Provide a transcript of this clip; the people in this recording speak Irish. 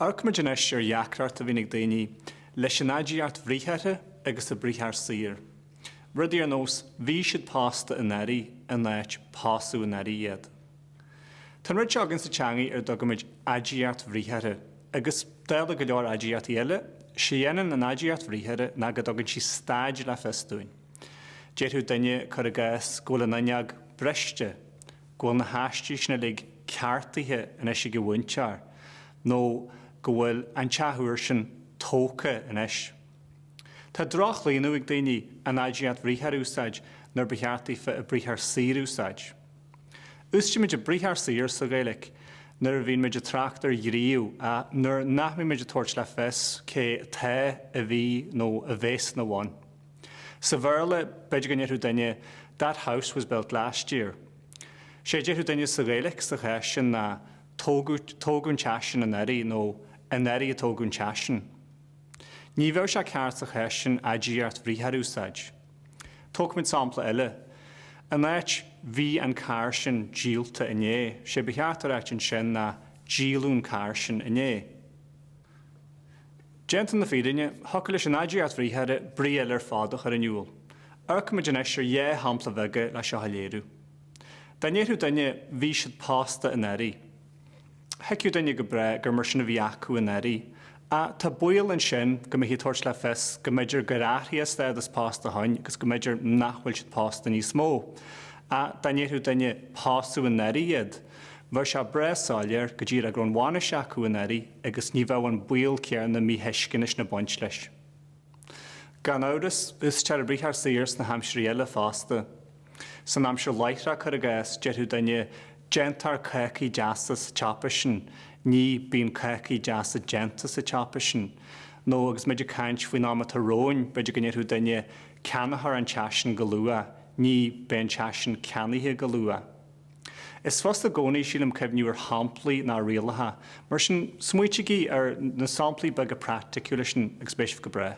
Arcmaid an eisir ceart a bhínig daoine leis an aidíart bhríthete agus a bríthar saoir. Rudí ar nós bhí siad pósta in éirí an éit pósadh in éirí iad. Tá rud teagann sa teangaí ar dogamid aidíart bhríthete agus déala go leor aidíart eile, sé dhéanann an aidíart bhríthete ná go dogann sí stáid le festúin. Déirú daine chur a gás ggóla naneag breiste, ggóil na háistí sna lig ceartaithe in eisi go bhaintear, nó go bhfuil an teathúir sin tóca in eis. Tá drach líonú ag daoine an aidíart bhríthar úsáid nar brítheartaí fe a bríthar saoir úsáid. Úsiste muid a bríthar saoir sa Gaeilge, nar bhíon muid a tráchtar dhríú a nar nachmí muid a tuairt le fes cé the a bhí nó a bhés na bhain. Sa bharla, beidir go nnéadú daine, that house was built last year. Sé déadú daine sa Gaeilge sa cheisisin na tógún teasin an éirí nó an éirí a tógún teasin. Ní bheadh se ceart sa cheisisin aidíart bhríthar úsáid. Tógmid sampla eile. An éit bhí an cair sin díalta inné, sé becheart ar éit sin na díalún cair sin inné. Gentan na féidirne, thoca leis an aidíart bhríthare brí eile ar fádach ar aniuil. Arcmaid an eisir hampla bheige leis a haléirú. Danéirú daine bhí siad pósta in éirí. Heiciú daine go bre gur mar sinna bhí acu in éirí, a tá buail an sin go mé hí tuairt le fes go méidir go ráthí stead is pósta hain agus go méidir nachhfuil siad pósta níos mó. A danéirú daine pósadh in éirí iad, bhar se breáilir go dtír a gron bhána seacu in éirí agus ní bheadh an buail cear na mí heiscinis na baint leis. Gan áras is tear a bríthar saoirs na haimsir eile fásta. San amsir leithra chur a gás deirú daine gentar caici deasa sa teapasin, ní bíon caici deasa genta sa teapasin, nó agus méidir caint faoin am a róin beidir go nnéadú daine ceannathar an teasin go luath, ní ben teasin ceannaithe go luath. Is fós a gcónaí sílam cebhniú ar hamplaí ná rialatha, mar sin smuoitiigí ar na samplaí bag a practicúla sin ag spéisih go bre.